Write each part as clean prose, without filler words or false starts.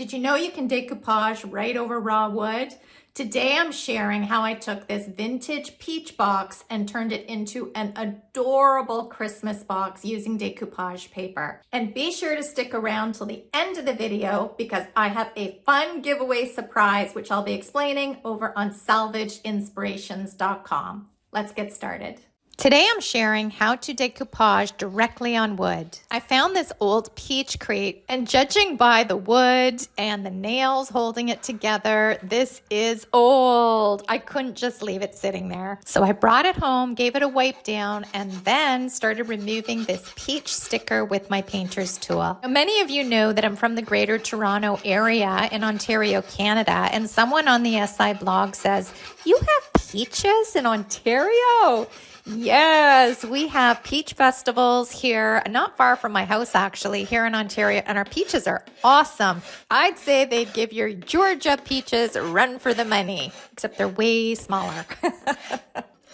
Did you know you can decoupage right over raw wood? Today I'm sharing how I took this vintage peach box and turned it into an adorable Christmas box using decoupage paper. And be sure to stick around till the end of the video because I have a fun giveaway surprise which I'll be explaining over on salvagedinspirations.com. Let's get started. Today I'm sharing how to decoupage directly on wood. I found this old peach crate, and judging by the wood and the nails holding it together, this is old. I couldn't just leave it sitting there. So I brought it home, gave it a wipe down, and then started removing this peach sticker with my painter's tool. Now, many of you know that I'm from the Greater Toronto area in Ontario, Canada, and someone on the SI blog says, "You have peaches in Ontario?" Yes, we have peach festivals here, not far from my house actually, here in Ontario, and our peaches are awesome. I'd say they'd give your Georgia peaches a run for the money, except they're way smaller.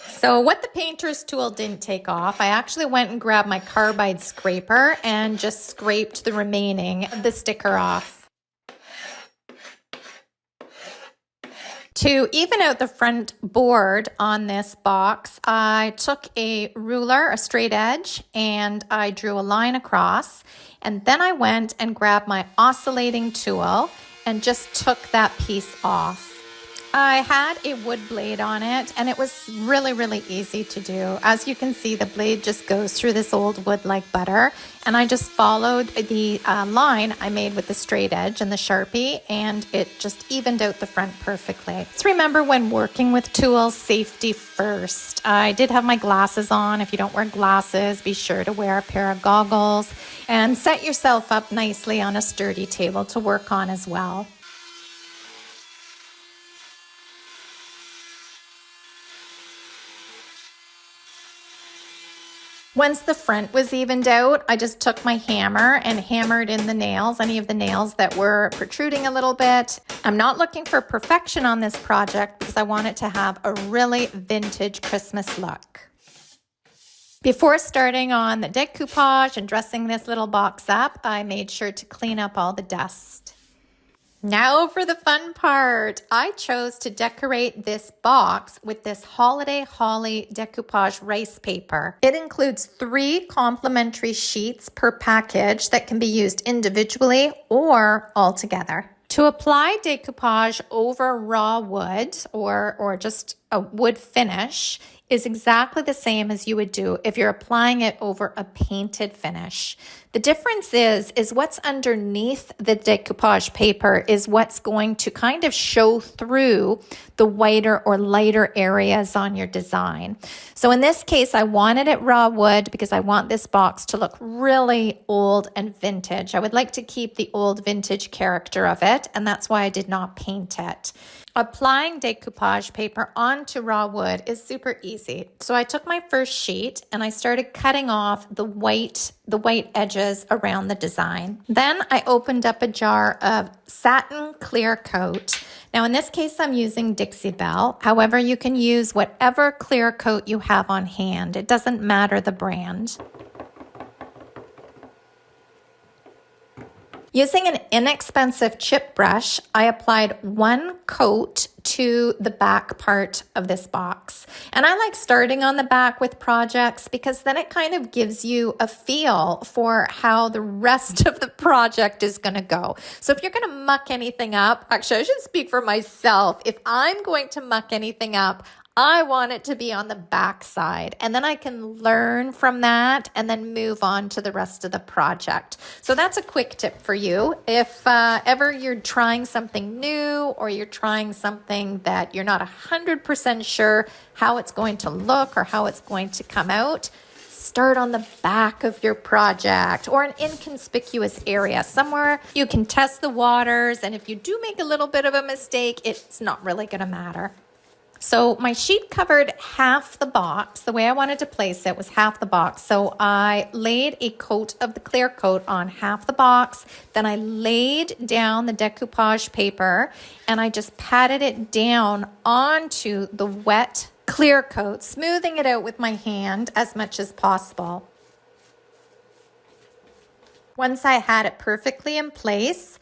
So what the painter's tool didn't take off, I actually went and grabbed my carbide scraper and just scraped the remaining of the sticker off. To even out the front board on this box, I took a ruler, a straight edge, and I drew a line across. And then I went and grabbed my oscillating tool and just took that piece off. I had a wood blade on it, and it was really easy to do. As you can see, the blade just goes through this old wood like butter, and I just followed the line I made with the straight edge and the Sharpie, and it just evened out the front perfectly. Just remember, when working with tools, safety first. I did have my glasses on. If you don't wear glasses, be sure to wear a pair of goggles, and set yourself up nicely on a sturdy table to work on as well. Once the front was evened out, I just took my hammer and hammered in the nails, any of the nails that were protruding a little bit. I'm not looking for perfection on this project because I want it to have a really vintage Christmas look. Before starting on the decoupage and dressing this little box up, I made sure to clean up all the dust. Now for the fun part. I chose to decorate this box with this Holiday Holly decoupage rice paper. It includes 3 complimentary sheets per package that can be used individually or all together. To apply decoupage over raw wood or just a wood finish is exactly the same as you would do if you're applying it over a painted finish. The difference is what's underneath the decoupage paper is what's going to kind of show through the whiter or lighter areas on your design. So in this case, I wanted it raw wood because I want this box to look really old and vintage. I would like to keep the old vintage character of it, and that's why I did not paint it. Applying decoupage paper onto raw wood is super easy. So I took my first sheet and I started cutting off the white edges around the design. Then I opened up a jar of satin clear coat. Now in this case, I'm using Dixie Belle. However, you can use whatever clear coat you have on hand. It doesn't matter the brand. Using an inexpensive chip brush, I applied 1 coat to the back part of this box. And I like starting on the back with projects because then it kind of gives you a feel for how the rest of the project is going to go. So if you're going to muck anything up, actually I should speak for myself. If I'm going to muck anything up, I want it to be on the back side, and then I can learn from that and then move on to the rest of the project. So that's a quick tip for you. If ever you're trying something new or you're trying something that you're not 100% sure how it's going to look or how it's going to come out, start on the back of your project or an inconspicuous area, somewhere you can test the waters, and if you do make a little bit of a mistake, it's not really going to matter. So my sheet covered half the box. The way I wanted to place it was half the box. So I laid a coat of the clear coat on half the box. Then I laid down the decoupage paper and I just patted it down onto the wet clear coat, smoothing it out with my hand as much as possible. Once I had it perfectly in place,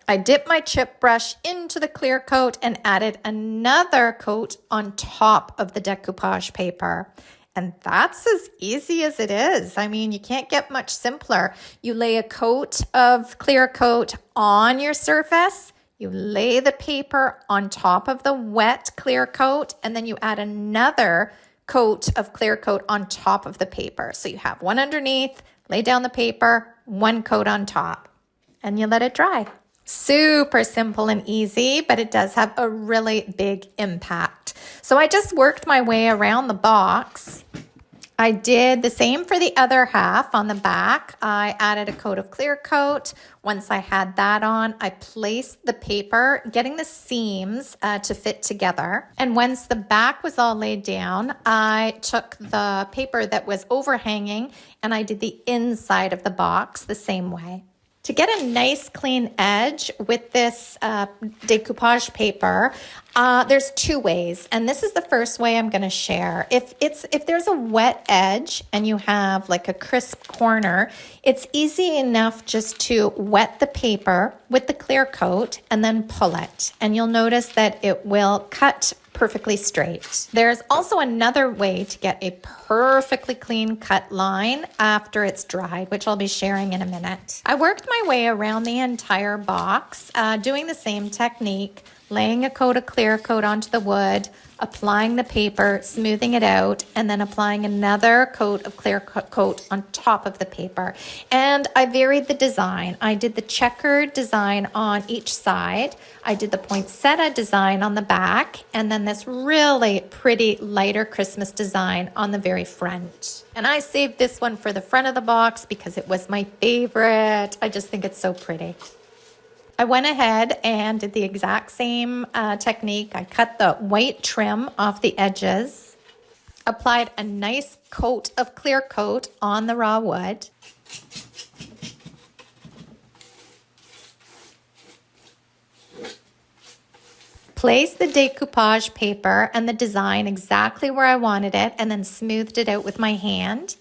I dipped my chip brush into the clear coat and added another coat on top of the decoupage paper. And that's as easy as it is. I mean, you can't get much simpler. You lay a coat of clear coat on your surface, you lay the paper on top of the wet clear coat, and then you add another coat of clear coat on top of the paper. So you have one underneath, lay down the paper, one coat on top, and you let it dry. Super simple and easy, but it does have a really big impact. So I just worked my way around the box. I did the same for the other half on the back. I added a coat of clear coat. Once I had that on, I placed the paper, getting the seams to fit together. And once the back was all laid down, I took the paper that was overhanging and I did the inside of the box the same way. To get a nice clean edge with this decoupage paper, there's two ways, and this is the first way I'm going to share. If there's a wet edge and you have like a crisp corner, it's easy enough just to wet the paper with the clear coat and then pull it, and you'll notice that it will cut perfectly straight. There's also another way to get a perfectly clean cut line after it's dried, which I'll be sharing in a minute. I worked my way around the entire box, doing the same technique, laying a coat of clear coat onto the wood, applying the paper, smoothing it out, and then applying another coat of clear coat on top of the paper. And I varied the design. I did the checkered design on each side. I did the poinsettia design on the back, and then this really pretty lighter Christmas design on the very front. And I saved this one for the front of the box because it was my favorite. I just think it's so pretty. I went ahead and did the exact same technique. I cut the white trim off the edges, applied a nice coat of clear coat on the raw wood, placed the decoupage paper and the design exactly where I wanted it, and then smoothed it out with my hand.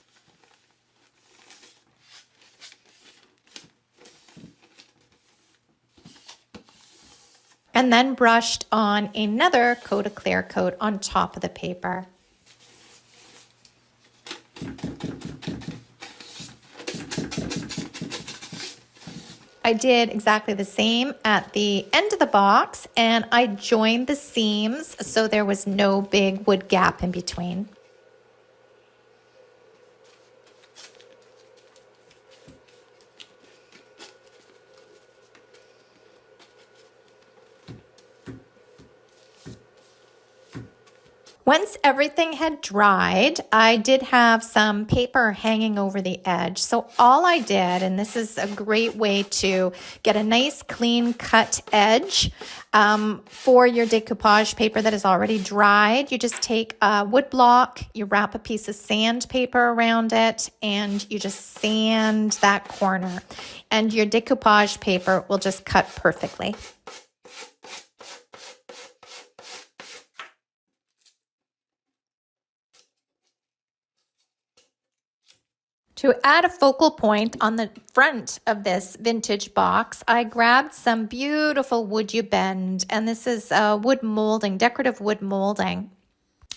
And then brushed on another coat of clear coat on top of the paper. I did exactly the same at the end of the box, and I joined the seams so there was no big wood gap in between. Once everything had dried, I did have some paper hanging over the edge. So all I did, and this is a great way to get a nice clean cut edge for your decoupage paper that is already dried, you just take a wood block, you wrap a piece of sandpaper around it, and you just sand that corner. And your decoupage paper will just cut perfectly. To add a focal point on the front of this vintage box, I grabbed some beautiful woodubend, and this is wood molding, decorative wood molding.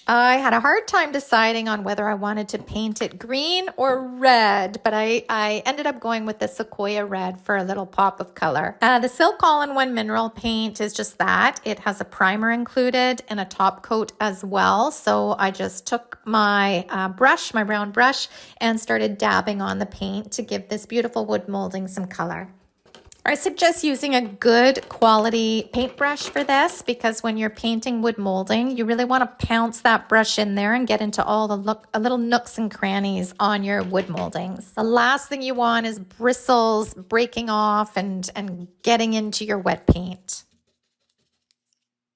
I had a hard time deciding on whether I wanted to paint it green or red, but I ended up going with the sequoia red for a little pop of color. The Silk All-in-One mineral paint is just that. It has a primer included and a top coat as well. So I just took my brush, my round brush, and started dabbing on the paint to give this beautiful wood molding some color. I suggest using a good quality paintbrush for this because when you're painting wood molding, you really want to pounce that brush in there and get into all the little nooks and crannies on your wood moldings. The last thing you want is bristles breaking off and getting into your wet paint.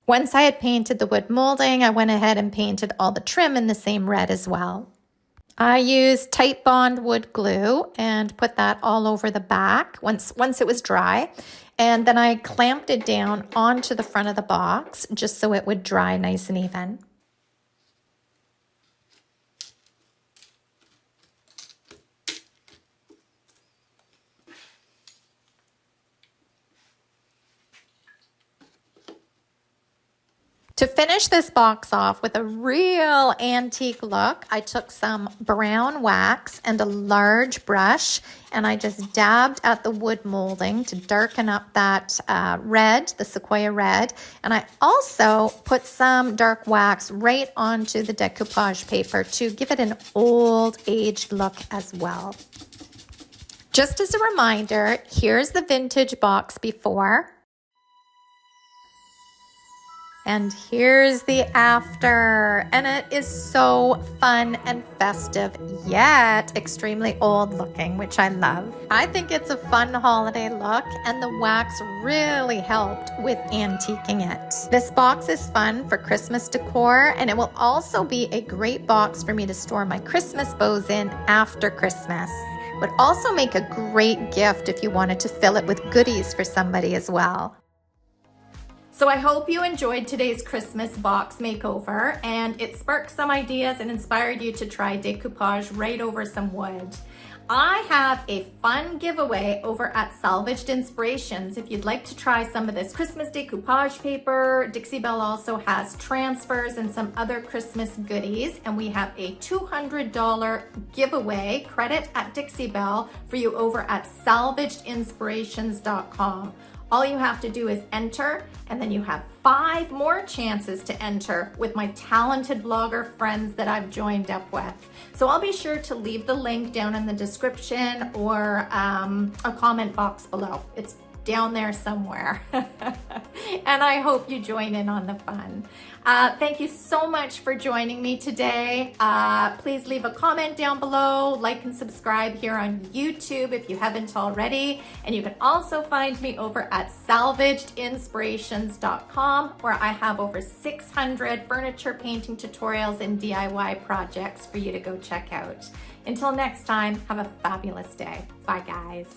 Once I had painted the wood molding, I went ahead and painted all the trim in the same red as well. I used Titebond Wood Glue and put that all over the back once it was dry. And then I clamped it down onto the front of the box just so it would dry nice and even. To finish this box off with a real antique look, I took some brown wax and a large brush, and I just dabbed at the wood molding to darken up that red, the sequoia red. And I also put some dark wax right onto the decoupage paper to give it an old aged look as well. Just as a reminder, here's the vintage box before. And here's the after, and it is so fun and festive, yet extremely old looking, which I love. I think it's a fun holiday look, and the wax really helped with antiquing it. This box is fun for Christmas decor, and it will also be a great box for me to store my Christmas bows in after Christmas. Would also make a great gift if you wanted to fill it with goodies for somebody as well. So I hope you enjoyed today's Christmas box makeover and it sparked some ideas and inspired you to try decoupage right over some wood. I have a fun giveaway over at Salvaged Inspirations. If you'd like to try some of this Christmas decoupage paper, Dixie Belle also has transfers and some other Christmas goodies. And we have a $200 giveaway credit at Dixie Belle for you over at salvagedinspirations.com. All you have to do is enter, and then you have 5 more chances to enter with my talented blogger friends that I've joined up with. So I'll be sure to leave the link down in the description or a comment box below. It's down there somewhere. And I hope you join in on the fun. Thank you so much for joining me today. Please leave a comment down below, like and subscribe here on YouTube if you haven't already. And you can also find me over at salvagedinspirations.com, where I have over 600 furniture painting tutorials and DIY projects for you to go check out. Until next time, have a fabulous day. Bye guys.